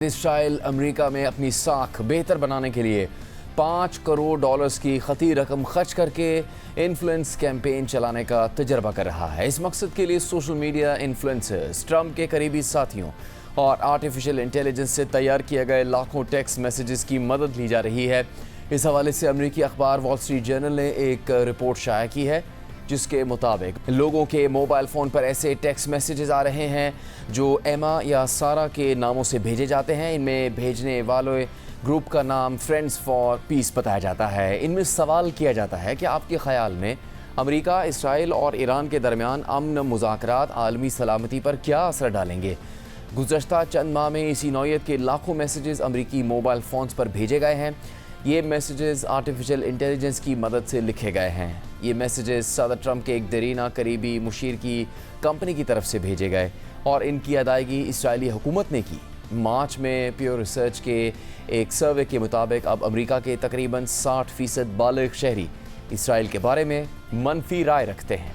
اسرائیل امریکہ میں اپنی ساکھ بہتر بنانے کے لیے $5 کروڑ کی خطیر رقم خرچ کر کے انفلوئنس کیمپین چلانے کا تجربہ کر رہا ہے۔ اس مقصد کے لیے سوشل میڈیا انفلوئنسرز، ٹرمپ کے قریبی ساتھیوں اور آرٹیفیشل انٹیلیجنس سے تیار کیے گئے لاکھوں ٹیکسٹ میسیجز کی مدد لی جا رہی ہے۔ اس حوالے سے امریکی اخبار وال اسٹریٹ جرنل نے ایک رپورٹ شائع کی ہے جس کے مطابق لوگوں کے موبائل فون پر ایسے ٹیکسٹ میسیجز آ رہے ہیں جو ایما یا سارا کے ناموں سے بھیجے جاتے ہیں۔ ان میں بھیجنے والے گروپ کا نام فرینڈز فار پیس بتایا جاتا ہے۔ ان میں سوال کیا جاتا ہے کہ آپ کے خیال میں امریکہ، اسرائیل اور ایران کے درمیان امن مذاکرات عالمی سلامتی پر کیا اثر ڈالیں گے؟ گزشتہ چند ماہ میں اسی نوعیت کے لاکھوں میسیجز امریکی موبائل فونز پر بھیجے گئے ہیں۔ یہ میسیجز آرٹیفیشل انٹیلیجنس کی مدد سے لکھے گئے ہیں۔ یہ میسیجز صدر ٹرمپ کے ایک دیرینہ قریبی مشیر کی کمپنی کی طرف سے بھیجے گئے اور ان کی ادائیگی اسرائیلی حکومت نے کی۔ مارچ میں پیو ریسرچ کے ایک سروے کے مطابق اب امریکہ کے تقریباً 60% بالغ شہری اسرائیل کے بارے میں منفی رائے رکھتے ہیں،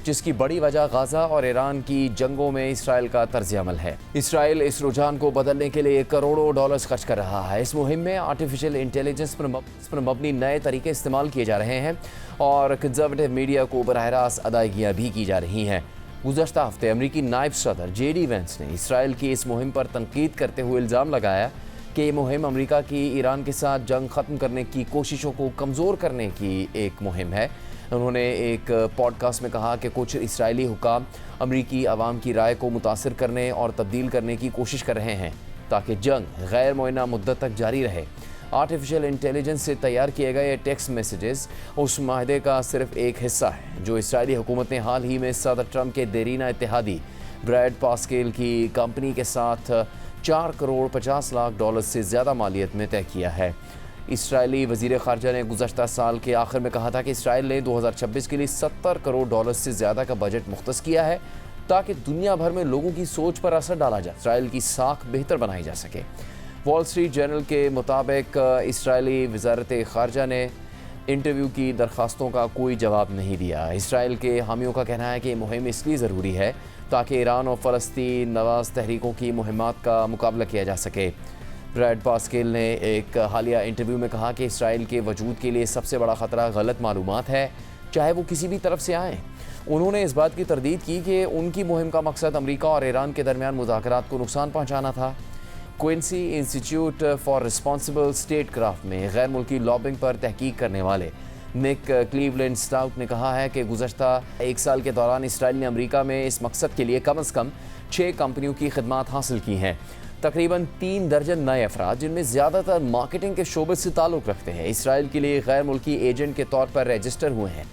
جس کی بڑی وجہ غزہ اور ایران کی جنگوں میں اسرائیل کا طرز عمل ہے۔ اسرائیل اس رجحان کو بدلنے کے لیے کروڑوں ڈالرز خرچ کر رہا ہے۔ اس مہم میں آرٹیفیشل انٹیلیجنس پر مبنی نئے طریقے استعمال کیے جا رہے ہیں اور کنزرویٹو میڈیا کو براہ راست ادائیگیاں بھی کی جا رہی ہیں۔ گزشتہ ہفتے امریکی نائب صدر جے ڈی وینس نے اسرائیل کی اس مہم پر تنقید کرتے ہوئے الزام لگایا کہ یہ مہم امریکہ کی ایران کے ساتھ جنگ ختم کرنے کی کوششوں کو کمزور کرنے کی ایک مہم ہے۔ انہوں نے ایک پوڈ کاسٹ میں کہا کہ کچھ اسرائیلی حکام امریکی عوام کی رائے کو متاثر کرنے اور تبدیل کرنے کی کوشش کر رہے ہیں تاکہ جنگ غیر معینہ مدت تک جاری رہے۔ آرٹیفیشل انٹیلیجنس سے تیار کیے گئے ٹیکسٹ میسیجز اس معاہدے کا صرف ایک حصہ ہے جو اسرائیلی حکومت نے حال ہی میں صدر ٹرمپ کے دیرینہ اتحادی بریڈ پاسکیل کی کمپنی کے ساتھ $4 کروڑ 50 لاکھ سے زیادہ مالیت میں طے کیا ہے۔ اسرائیلی وزیر خارجہ نے گزشتہ سال کے آخر میں کہا تھا کہ اسرائیل نے 2026 کے لیے $70 کروڑ سے زیادہ کا بجٹ مختص کیا ہے تاکہ دنیا بھر میں لوگوں کی سوچ پر اثر ڈالا جائے، اسرائیل کی ساکھ بہتر بنائی جا سکے۔ وال اسٹریٹ جرنل کے مطابق اسرائیلی وزارت خارجہ نے انٹرویو کی درخواستوں کا کوئی جواب نہیں دیا۔ اسرائیل کے حامیوں کا کہنا ہے کہ یہ مہم اس لیے ضروری ہے تاکہ ایران اور فلسطین نواز تحریکوں کی مہمات کا مقابلہ کیا جا سکے۔ بریڈ پاسکیل نے ایک حالیہ انٹرویو میں کہا کہ اسرائیل کے وجود کے لیے سب سے بڑا خطرہ غلط معلومات ہے، چاہے وہ کسی بھی طرف سے آئیں۔ انہوں نے اس بات کی تردید کی کہ ان کی مہم کا مقصد امریکہ اور ایران کے درمیان مذاکرات کو نقصان پہنچانا تھا۔ Quincey institute for responsible state craft میں غیر ملکی لابنگ پر تحقیق کرنے والے نک کلیولینڈ سٹاؤٹ نے کہا ہے کہ گزشتہ ایک سال کے دوران اسرائیل نے امریکہ میں اس مقصد کے لیے کم از کم 6 کمپنیوں کی خدمات حاصل کی ہیں۔ تقریباً 3 درجن نئے افراد جن میں زیادہ تر مارکیٹنگ کے شعبے سے تعلق رکھتے ہیں اسرائیل کے لیے غیر ملکی ایجنٹ کے طور پر رجسٹر ہوئے ہیں۔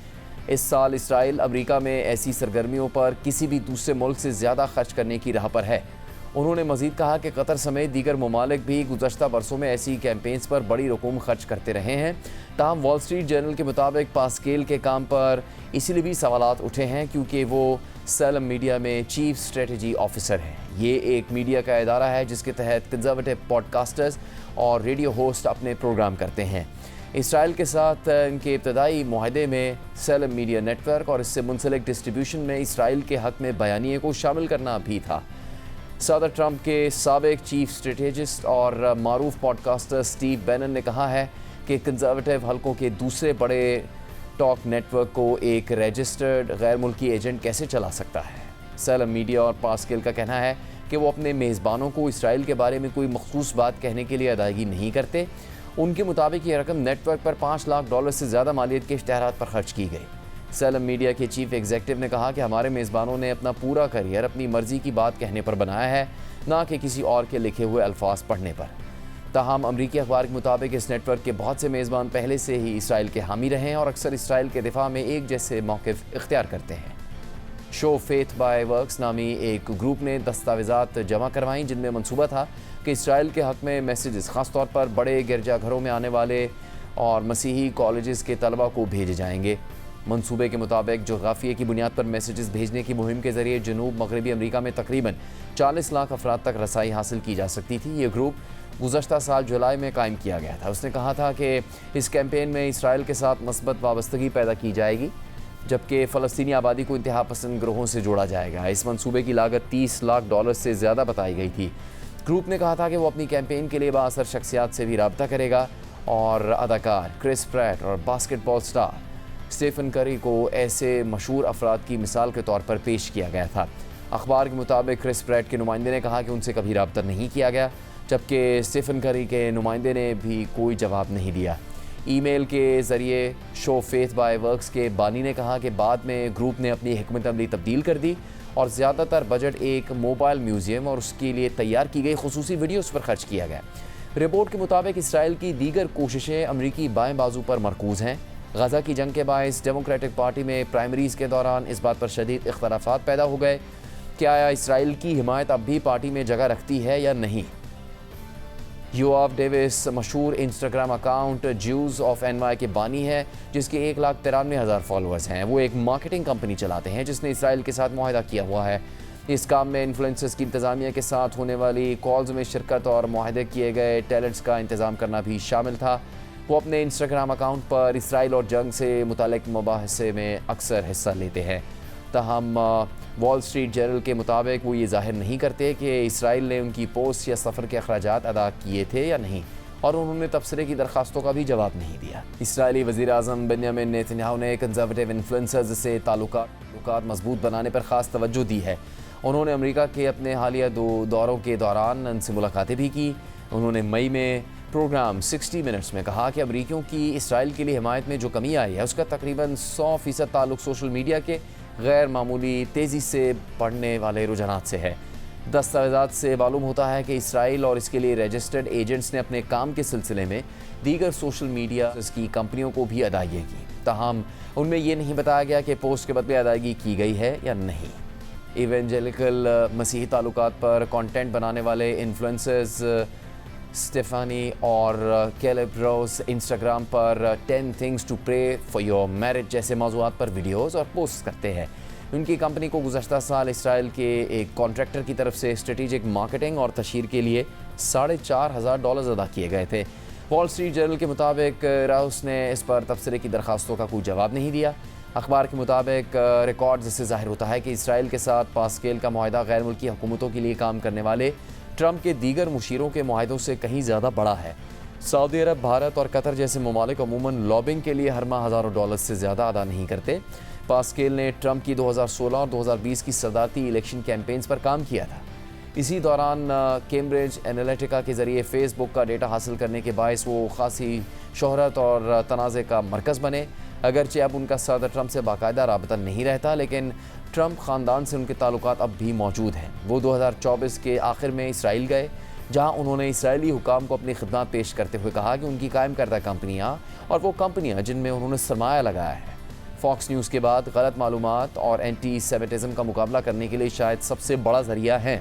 اس سال اسرائیل امریکہ میں ایسی سرگرمیوں پر کسی بھی دوسرے ملک سے زیادہ خرچ کرنے کی راہ پر ہے۔ انہوں نے مزید کہا کہ قطر سمیت دیگر ممالک بھی گزشتہ برسوں میں ایسی کیمپینز پر بڑی رقوم خرچ کرتے رہے ہیں۔ تاہم وال اسٹریٹ جرنل کے مطابق پاسکیل کے کام پر اسی لیے بھی سوالات اٹھے ہیں کیونکہ وہ سیلم میڈیا میں چیف اسٹریٹجی آفیسر ہیں۔ یہ ایک میڈیا کا ادارہ ہے جس کے تحت کنزرویٹو پوڈ کاسٹرز اور ریڈیو ہوسٹ اپنے پروگرام کرتے ہیں۔ اسرائیل کے ساتھ ان کے ابتدائی معاہدے میں سیلم میڈیا نیٹ ورک اور اس سے منسلک ڈسٹریبیوشن میں اسرائیل کے حق میں بیانیے کو شامل کرنا بھی تھا۔ صدر ٹرمپ کے سابق چیف اسٹریٹجسٹ اور معروف پوڈ کاسٹر سٹیو بینن نے کہا ہے کہ کنزرویٹو حلقوں کے دوسرے بڑے ٹاک نیٹ ورک کو ایک رجسٹرڈ غیر ملکی ایجنٹ کیسے چلا سکتا ہے۔ سیلم میڈیا اور پاسکیل کا کہنا ہے کہ وہ اپنے میزبانوں کو اسرائیل کے بارے میں کوئی مخصوص بات کہنے کے لیے ادائیگی نہیں کرتے۔ ان کے مطابق یہ رقم نیٹ ورک پر $5 لاکھ سے زیادہ مالیت کے اشتہارات پر خرچ کی گئی۔ سیلم میڈیا کے چیف ایگزیکٹو نے کہا کہ ہمارے میزبانوں نے اپنا پورا کیریئر اپنی مرضی کی بات کہنے پر بنایا ہے، نہ کہ کسی اور کے لکھے ہوئے الفاظ پڑھنے پر۔ تاہم امریکی اخبار کے مطابق اس نیٹ ورک کے بہت سے میزبان پہلے سے ہی اسرائیل کے حامی رہے ہیں اور اکثر اسرائیل کے دفاع میں ایک جیسے موقف اختیار کرتے ہیں۔ شو فیتھ بائی ورکس نامی ایک گروپ نے دستاویزات جمع کروائیں جن میں منصوبہ تھا کہ اسرائیل کے حق میں میسیجز خاص طور پر بڑے گرجا گھروں میں آنے والے اور مسیحی کالجز کے طلبہ کو بھیجے جائیں گے۔ منصوبے کے مطابق جغرافیے کی بنیاد پر میسیجز بھیجنے کی مہم کے ذریعے جنوب مغربی امریکہ میں تقریباً 40 لاکھ افراد تک رسائی حاصل کی جا سکتی تھی۔ یہ گروپ گزشتہ سال جولائی میں قائم کیا گیا تھا۔ اس نے کہا تھا کہ اس کیمپین میں اسرائیل کے ساتھ مثبت وابستگی پیدا کی جائے گی جبکہ فلسطینی آبادی کو انتہا پسند گروہوں سے جوڑا جائے گا۔ اس منصوبے کی لاگت $30 لاکھ سے زیادہ بتائی گئی تھی۔ گروپ نے کہا تھا کہ وہ اپنی کیمپین کے لیے بااثر شخصیات سے بھی رابطہ کرے گا اور اداکار کرس پریٹ اور باسکٹ بال سٹار اسٹیفن کری کو ایسے مشہور افراد کی مثال کے طور پر پیش کیا گیا تھا۔ اخبار کے مطابق کرس پریٹ کے نمائندے نے کہا کہ ان سے کبھی رابطہ نہیں کیا گیا، جبکہ اسٹیفن کری کے نمائندے نے بھی کوئی جواب نہیں دیا۔ ای میل کے ذریعے شو فیتھ بائی ورکس کے بانی نے کہا کہ بعد میں گروپ نے اپنی حکمت عملی تبدیل کر دی اور زیادہ تر بجٹ ایک موبائل میوزیم اور اس کے لیے تیار کی گئی خصوصی ویڈیوز پر خرچ کیا گیا۔ رپورٹ کے مطابق اسرائیل کی دیگر کوششیں امریکی بائیں بازو پر مرکوز ہیں۔ غزہ کی جنگ کے باعث ڈیموکریٹک پارٹی میں پرائمریز کے دوران اس بات پر شدید اختلافات پیدا ہو گئے کہ آیا اسرائیل کی حمایت اب بھی پارٹی میں جگہ رکھتی ہے یا نہیں۔ یوآف ڈیوس مشہور Instagram account Jews of N Y کے بانی ہے، جس کے 1,93,000 فالوورز ہیں۔ وہ ایک مارکیٹنگ کمپنی چلاتے ہیں جس نے اسرائیل کے ساتھ معاہدہ کیا ہوا ہے۔ اس کام میں انفلوئنسرز کی انتظامیہ کے ساتھ ہونے والی کالز میں شرکت اور معاہدے کیے گئے ٹیلنٹس کا انتظام کرنا بھی شامل تھا۔ وہ اپنے انسٹاگرام اکاؤنٹ پر اسرائیل اور جنگ سے متعلق مباحثے میں اکثر حصہ لیتے ہیں۔ تاہم وال اسٹریٹ جرنل کے مطابق وہ یہ ظاہر نہیں کرتے کہ اسرائیل نے ان کی پوسٹ یا سفر کے اخراجات ادا کیے تھے یا نہیں، اور انہوں نے تبصرے کی درخواستوں کا بھی جواب نہیں دیا۔ اسرائیلی وزیر اعظم بنیامین نیتنیاہو نے کنزرویٹو انفلوئنسرز سے تعلقات مضبوط بنانے پر خاص توجہ دی ہے۔ انہوں نے امریکہ کے اپنے حالیہ 2 دوروں کے دوران ان سے ملاقاتیں بھی کی۔ انہوں نے مئی میں پروگرام 60 منٹس میں کہا کہ امریکیوں کی اسرائیل کے لیے حمایت میں جو کمی آئی ہے اس کا تقریباً 100% تعلق سوشل میڈیا کے غیر معمولی تیزی سے بڑھنے والے رجحانات سے ہے۔ دستاویزات سے معلوم ہوتا ہے کہ اسرائیل اور اس کے لیے رجسٹرڈ ایجنٹس نے اپنے کام کے سلسلے میں دیگر سوشل میڈیا کی کمپنیوں کو بھی ادائیگی کی، تاہم ان میں یہ نہیں بتایا گیا کہ پوسٹ کے بدلے ادائیگی کی گئی ہے یا نہیں۔ ایونجیلیکل مسیحی تعلقات پر کانٹینٹ بنانے والے انفلوئنسرز اسٹیفانی اور کیلب روز Instagram per 10 things to pray for your marriage جیسے موضوعات پر ویڈیوز اور پوسٹ کرتے ہیں۔ ان کی کمپنی کو گزشتہ سال اسرائیل کے ایک کانٹریکٹر کی طرف سے اسٹریٹجک مارکیٹنگ اور تشہیر کے لیے $4,500 ادا کیے گئے تھے۔ وال اسٹریٹ جرنل کے مطابق راؤس نے اس پر تبصرے کی درخواستوں کا کوئی جواب نہیں دیا۔ اخبار کے مطابق ریکارڈز سے ظاہر ہوتا ہے کہ اسرائیل کے ساتھ پاسکیل کا معاہدہ غیر ملکی حکومتوں کے لیے کام کرنے والے ٹرمپ کے دیگر مشیروں کے معاہدوں سے کہیں زیادہ بڑا ہے۔ سعودی عرب، بھارت اور قطر جیسے ممالک عموماً لابنگ کے لیے ہر ماہ ہزاروں ڈالرز سے زیادہ ادا نہیں کرتے۔ پاسکیل نے ٹرمپ کی 2016 اور 2020 کی صدارتی الیکشن کیمپینز پر کام کیا تھا۔ اسی دوران کیمبرج انالیٹیکا کے ذریعے فیس بک کا ڈیٹا حاصل کرنے کے باعث وہ خاصی شہرت اور تنازع کا مرکز بنے۔ اگرچہ اب ان کا صدر ٹرمپ سے باقاعدہ رابطہ نہیں رہتا، لیکن ٹرمپ خاندان سے ان کے تعلقات اب بھی موجود ہیں۔ وہ 2024 کے آخر میں اسرائیل گئے، جہاں انہوں نے اسرائیلی حکام کو اپنی خدمات پیش کرتے ہوئے کہا کہ ان کی قائم کردہ کمپنیاں اور وہ کمپنیاں جن میں انہوں نے سرمایہ لگایا ہے، فاکس نیوز کے بعد غلط معلومات اور اینٹی سیمیٹزم کا مقابلہ کرنے کے لیے شاید سب سے بڑا ذریعہ ہیں۔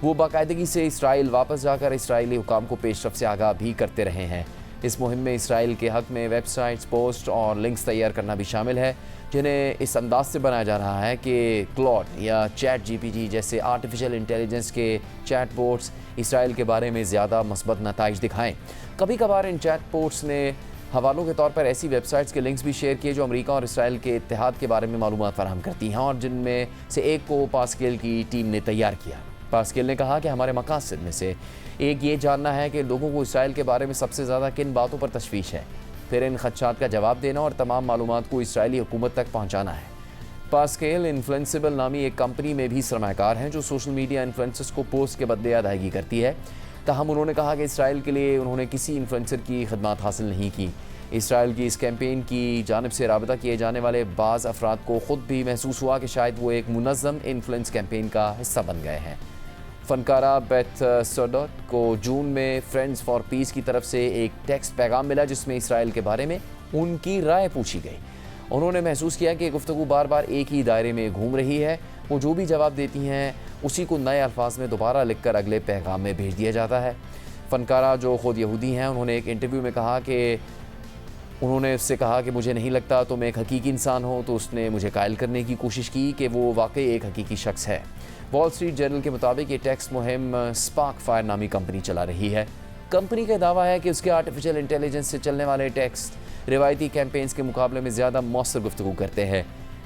وہ باقاعدگی سے اسرائیل واپس جا کر اسرائیلی حکام کو پیش رفت سے آگاہ بھی کرتے رہے ہیں۔ اس مہم میں اسرائیل کے حق میں ویب سائٹس، پوسٹ اور لنکس تیار کرنا بھی شامل ہے، جنہیں اس انداز سے بنایا جا رہا ہے کہ کلاڈ یا چیٹ جی پی ٹی جیسے آرٹیفیشل انٹیلیجنس کے چیٹ بوٹس اسرائیل کے بارے میں زیادہ مثبت نتائج دکھائیں۔ کبھی کبھار ان چیٹ بوٹس نے حوالوں کے طور پر ایسی ویب سائٹس کے لنکس بھی شیئر کیے جو امریکہ اور اسرائیل کے اتحاد کے بارے میں معلومات فراہم کرتی ہیں، اور جن میں سے ایک کو پاسکیل کی ٹیم نے تیار کیا۔ پاسکیل نے کہا کہ ہمارے مقاصد میں سے ایک یہ جاننا ہے کہ لوگوں کو اسرائیل کے بارے میں سب سے زیادہ کن باتوں پر تشویش ہے، پھر ان خدشات کا جواب دینا اور تمام معلومات کو اسرائیلی حکومت تک پہنچانا ہے۔ پاسکیل انفلوئنسبل نامی ایک کمپنی میں بھی سرمایہ کار ہیں جو سوشل میڈیا انفلوئنسرز کو پوسٹ کے بدلے ادائیگی کرتی ہے۔ تاہم انہوں نے کہا کہ اسرائیل کے لیے انہوں نے کسی انفلوئنسر کی خدمات حاصل نہیں کی۔ اسرائیل کی اس کیمپین کی جانب سے رابطہ کیے جانے والے بعض افراد کو خود بھی محسوس ہوا کہ شاید وہ ایک منظم انفلوئنس کیمپین کا حصہ بن گئے ہیں۔ فنکارہ بیتھ سوڈوٹ کو جون میں فرینڈز فار پیس کی طرف سے ایک ٹیکسٹ پیغام ملا جس میں اسرائیل کے بارے میں ان کی رائے پوچھی گئی۔ انہوں نے محسوس کیا کہ گفتگو بار بار ایک ہی دائرے میں گھوم رہی ہے، وہ جو بھی جواب دیتی ہیں اسی کو نئے الفاظ میں دوبارہ لکھ کر اگلے پیغام میں بھیج دیا جاتا ہے۔ فنکارہ جو خود یہودی ہیں، انہوں نے ایک انٹرویو میں کہا کہ انہوں نے اس سے کہا کہ مجھے نہیں لگتا تم ایک حقیقی انسان ہو، تو اس نے مجھے قائل کرنے کی کوشش کی کہ وہ واقعی ایک حقیقی شخص ہے۔ وال اسٹریٹ جرنل کے مطابق یہ ٹیکسٹ مہم اسپارک فائر نامی کمپنی چلا رہی ہے۔ کمپنی کا دعویٰ ہے کہ اس کے آرٹیفیشل انٹیلیجنس سے چلنے والے ٹیکسٹ روایتی کیمپینز کے مقابلے میں زیادہ مؤثر گفتگو کرتے ہیں۔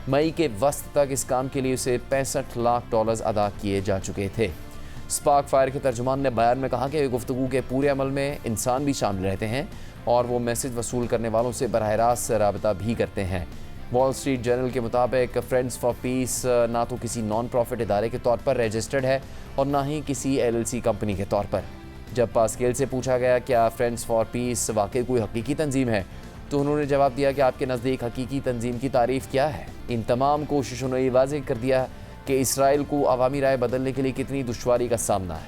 مئی کے وسط تک اس کام کے لیے اسے $65 لاکھ ادا کیے جا چکے تھے۔ اسپارک فائر کے ترجمان نے بیان میں کہا کہ گفتگو کے پورے عمل میں انسان بھی شامل رہتے ہیں اور وہ میسج وصول کرنے والوں سے براہ راست رابطہ بھی کرتے ہیں۔ وال اسٹریٹ جرنل کے مطابق فرینڈز فار پیس نہ تو کسی نان پروفٹ ادارے کے طور پر رجسٹرڈ ہے اور نہ ہی کسی LLC کمپنی کے طور پر۔ جب پاسکیل سے پوچھا گیا کیا فرینڈز فار پیس واقعی کوئی حقیقی تنظیم ہے تو انہوں نے جواب دیا کہ آپ کے نزدیک حقیقی تنظیم کی تعریف کیا ہے؟ ان تمام کوششوں نے یہ واضح کر دیا کہ اسرائیل کو عوامی رائے بدلنے کے لیے کتنی دشواری کا سامنا ہے۔